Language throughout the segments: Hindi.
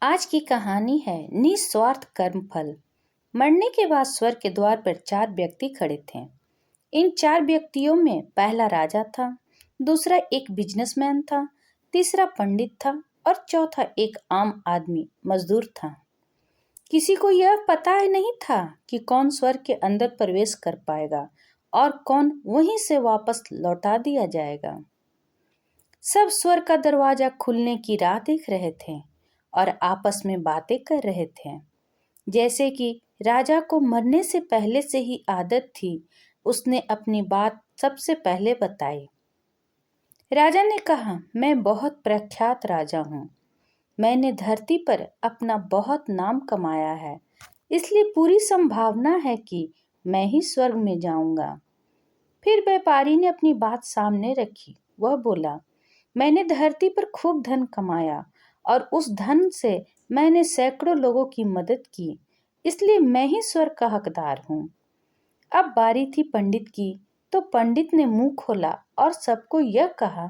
आज की कहानी है निस्वार्थ कर्मफल। मरने के बाद स्वर्ग के द्वार पर 4 व्यक्ति खड़े थे। इन 4 व्यक्तियों में पहला राजा था, दूसरा एक बिजनेसमैन था, तीसरा पंडित था और चौथा एक आम आदमी मजदूर था। किसी को यह पता ही नहीं था कि कौन स्वर्ग के अंदर प्रवेश कर पाएगा और कौन वहीं से वापस लौटा दिया जाएगा। सब स्वर्ग का दरवाजा खुलने की राह देख रहे थे और आपस में बातें कर रहे थे। जैसे कि राजा को मरने से पहले से ही आदत थी, उसने अपनी बात सबसे पहले बताई। राजा ने कहा, मैं बहुत प्रख्यात राजा हूँ। मैंने धरती पर अपना बहुत नाम कमाया है, इसलिए पूरी संभावना है कि मैं ही स्वर्ग में जाऊंगा। फिर व्यापारी ने अपनी बात सामने रखी। वह बोला, मैंने धरती पर खूब धन कमाया और उस धन से मैंने सैकड़ों लोगों की मदद की, इसलिए मैं ही स्वर्ग का हकदार हूँ। अब बारी थी पंडित की, तो पंडित ने मुंह खोला और सबको यह कहा,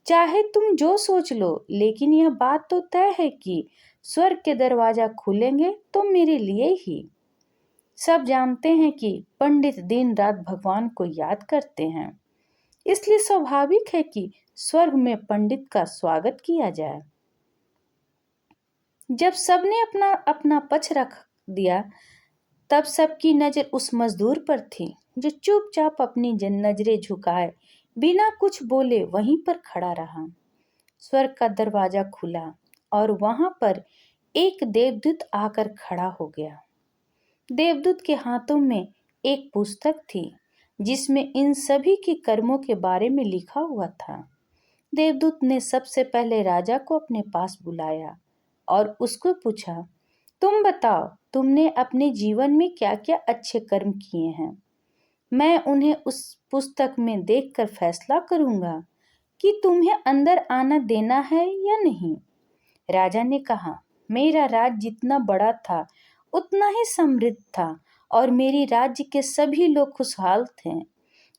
चाहे तुम जो सोच लो, लेकिन यह बात तो तय है कि स्वर्ग के दरवाजा खुलेंगे तो मेरे लिए ही। सब जानते हैं कि पंडित दिन रात भगवान को याद करते हैं, इसलिए स्वाभाविक है कि स्वर्ग में पंडित का स्वागत किया जाए। जब सबने अपना अपना पक्ष रख दिया, तब सबकी नजर उस मजदूर पर थी जो चुपचाप अपनी नजरें झुकाए बिना कुछ बोले वहीं पर खड़ा रहा। स्वर्ग का दरवाजा खुला और वहां पर एक देवदूत आकर खड़ा हो गया। देवदूत के हाथों में एक पुस्तक थी जिसमें इन सभी के कर्मों के बारे में लिखा हुआ था। देवदूत ने सबसे पहले राजा को अपने पास बुलाया और उसको पूछा, तुम बताओ, तुमने अपने जीवन में क्या क्या अच्छे कर्म किए हैं। मैं उन्हें उस पुस्तक में देखकर फैसला करूंगा कि तुम्हें अंदर आना देना है या नहीं। राजा ने कहा, मेरा राज्य जितना बड़ा था उतना ही समृद्ध था और मेरी राज्य के सभी लोग खुशहाल थे।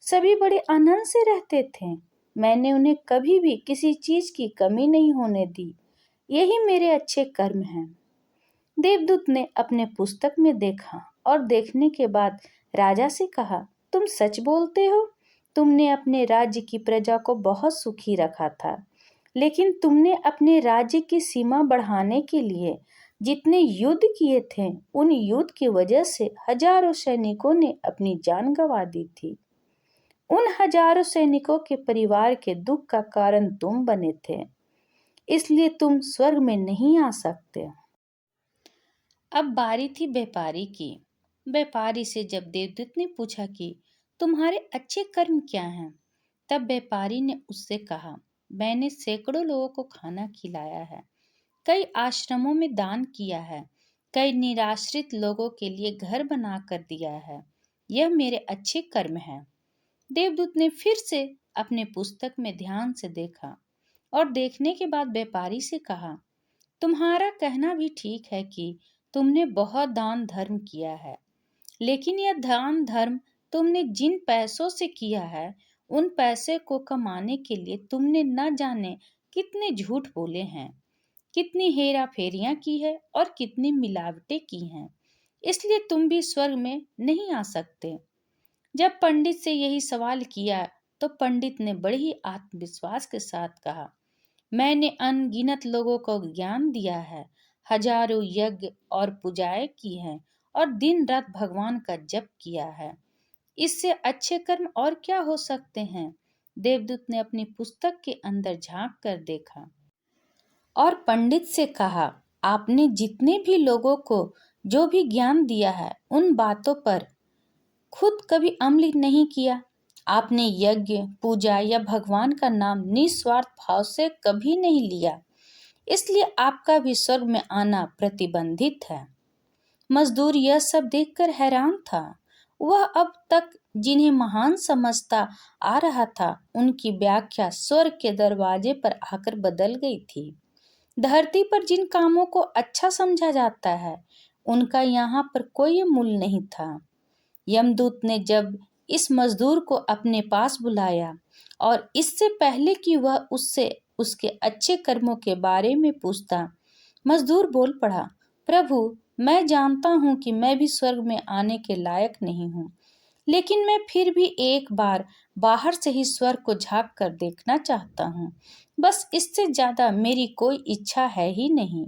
सभी बड़े आनंद से रहते थे। मैंने उन्हें कभी भी किसी चीज की कमी नहीं होने दी। यही मेरे अच्छे कर्म हैं। देवदूत ने अपने पुस्तक में देखा और देखने के बाद राजा से कहा, तुम सच बोलते हो। तुमने अपने राज्य की प्रजा को बहुत सुखी रखा था, लेकिन तुमने अपने राज्य की सीमा बढ़ाने के लिए जितने युद्ध किए थे, उन युद्ध की वजह से हजारों सैनिकों ने अपनी जान गंवा दी थी। उन हजारों सैनिकों के परिवार के दुख का कारण तुम बने थे, इसलिए तुम स्वर्ग में नहीं आ सकते। अब बारी थी व्यापारी की। व्यापारी से जब देवदूत ने पूछा कि तुम्हारे अच्छे कर्म क्या हैं, तब व्यापारी ने उससे कहा, मैंने सैकड़ों लोगों को खाना खिलाया है, कई आश्रमों में दान किया है, कई निराश्रित लोगों के लिए घर बना कर दिया है। यह मेरे अच्छे कर्म हैं। देवदूत ने फिर से अपने पुस्तक में ध्यान से देखा और देखने के बाद व्यापारी से कहा, तुम्हारा कहना भी ठीक है कि तुमने बहुत दान धर्म किया है, लेकिन यह दान धर्म तुमने जिन पैसों से किया है, उन पैसे को कमाने के लिए तुमने न जाने कितने झूठ बोले हैं, कितनी हेरा फेरियां की है और कितनी मिलावटें की हैं। इसलिए तुम भी स्वर्ग में नहीं आ सकते। जब पंडित से यही सवाल किया, तो पंडित ने बड़े ही आत्मविश्वास के साथ कहा, मैंने अनगिनत लोगों को ज्ञान दिया है, हजारों यज्ञ और पूजाएं की हैं और दिन रात भगवान का जप किया है। इससे अच्छे कर्म और क्या हो सकते हैं। देवदूत ने अपनी पुस्तक के अंदर झांक कर देखा और पंडित से कहा, आपने जितने भी लोगों को जो भी ज्ञान दिया है, उन बातों पर खुद कभी अमल नहीं किया। आपने यज्ञ, पूजा या भगवान का नाम निस्वार्थ भाव से कभी नहीं लिया, इसलिए आपका भी स्वर्ग में आना प्रतिबंधित है। मजदूर यह सब देखकर हैरान था। वह अब तक जिन्हें महान समझता आ रहा था, उनकी व्याख्या स्वर्ग के दरवाजे पर आकर बदल गई थी। धरती पर जिन कामों को अच्छा समझा जाता है, उनका यहाँ पर कोई मूल्य नहीं था। यमदूत ने जब इस मजदूर को अपने पास बुलाया और इससे पहले कि वह उससे उसके अच्छे कर्मों के बारे में पूछता, मजदूर बोल पड़ा, प्रभु, मैं जानता हूँ कि मैं भी स्वर्ग में आने के लायक नहीं हूँ, लेकिन मैं फिर भी एक बार बाहर से ही स्वर्ग को झांक कर देखना चाहता हूँ। बस इससे ज्यादा मेरी कोई इच्छा है ही नहीं,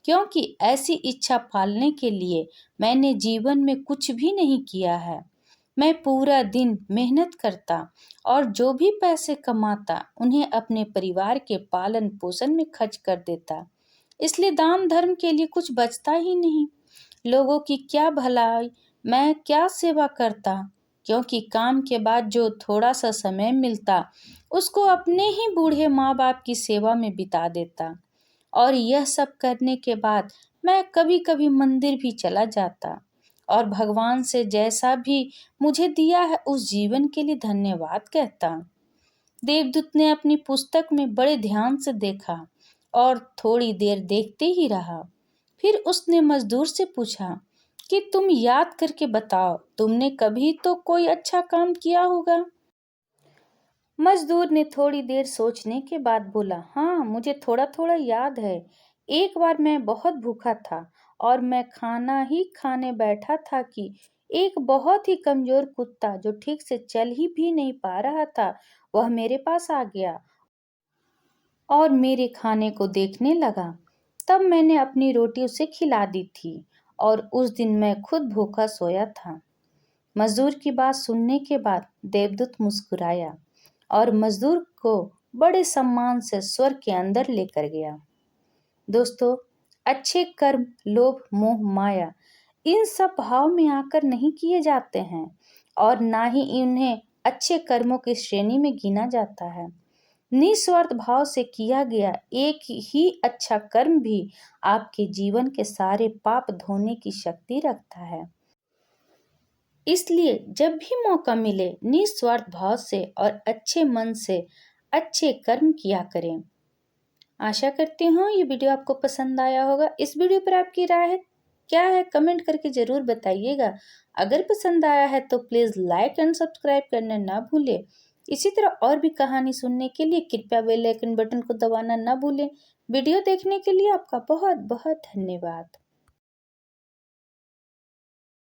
क्योंकि ऐसी इच्छा पालने के लिए मैंने जीवन में कुछ भी नहीं किया है। मैं पूरा दिन मेहनत करता और जो भी पैसे कमाता उन्हें अपने परिवार के पालन पोषण में खर्च कर देता। इसलिए दान धर्म के लिए कुछ बचता ही नहीं। लोगों की क्या भलाई, मैं क्या सेवा करता, क्योंकि काम के बाद जो थोड़ा सा समय मिलता उसको अपने ही बूढ़े माँ बाप की सेवा में बिता देता। और यह सब करने के बाद मैं कभी कभी मंदिर भी चला जाता और भगवान से जैसा भी मुझे दिया है उस जीवन के लिए धन्यवाद कहता। देवदूत ने अपनी पुस्तक में बड़े ध्यान से देखा और थोड़ी देर देखते ही रहा। फिर उसने मजदूर से पूछा कि तुम याद करके बताओ, तुमने कभी तो कोई अच्छा काम किया होगा। मजदूर ने थोड़ी देर सोचने के बाद बोला, हाँ, मुझे थोड़ा थोड़ा याद है। एक बार मैं बहुत भूखा था और मैं खाना ही खाने बैठा था कि एक बहुत ही कमजोर कुत्ता जो ठीक से चल ही भी नहीं पा रहा था, वह मेरे पास आ गया और मेरे खाने को देखने लगा। तब मैंने अपनी रोटी उसे खिला दी थी और उस दिन मैं खुद भूखा सोया था। मजदूर की बात सुनने के बाद देवदूत मुस्कुराया और मजदूर को बड़े सम्मान से स्वर्ग के अंदर लेकर गया। दोस्तों, अच्छे कर्म, लोभ, मोह, माया, इन सब भाव में आकर नहीं किए जाते हैं और ना ही इन्हें अच्छे कर्मों की श्रेणी में गिना जाता है। निस्वार्थ भाव से किया गया एक ही अच्छा कर्म भी आपके जीवन के सारे पाप धोने की शक्ति रखता है। इसलिए जब भी मौका मिले निस्वार्थ भाव से और अच्छे मन से अच्छे कर्म किया करें। आशा करती हूँ ये वीडियो आपको पसंद आया होगा। इस वीडियो पर आपकी राय क्या है, कमेंट करके जरूर बताइएगा। अगर पसंद आया है तो प्लीज लाइक एंड सब्सक्राइब करना ना भूलें। इसी तरह और भी कहानी सुनने के लिए कृपया बेल आइकन बटन को दबाना ना भूलें। वीडियो देखने के लिए आपका बहुत बहुत धन्यवाद।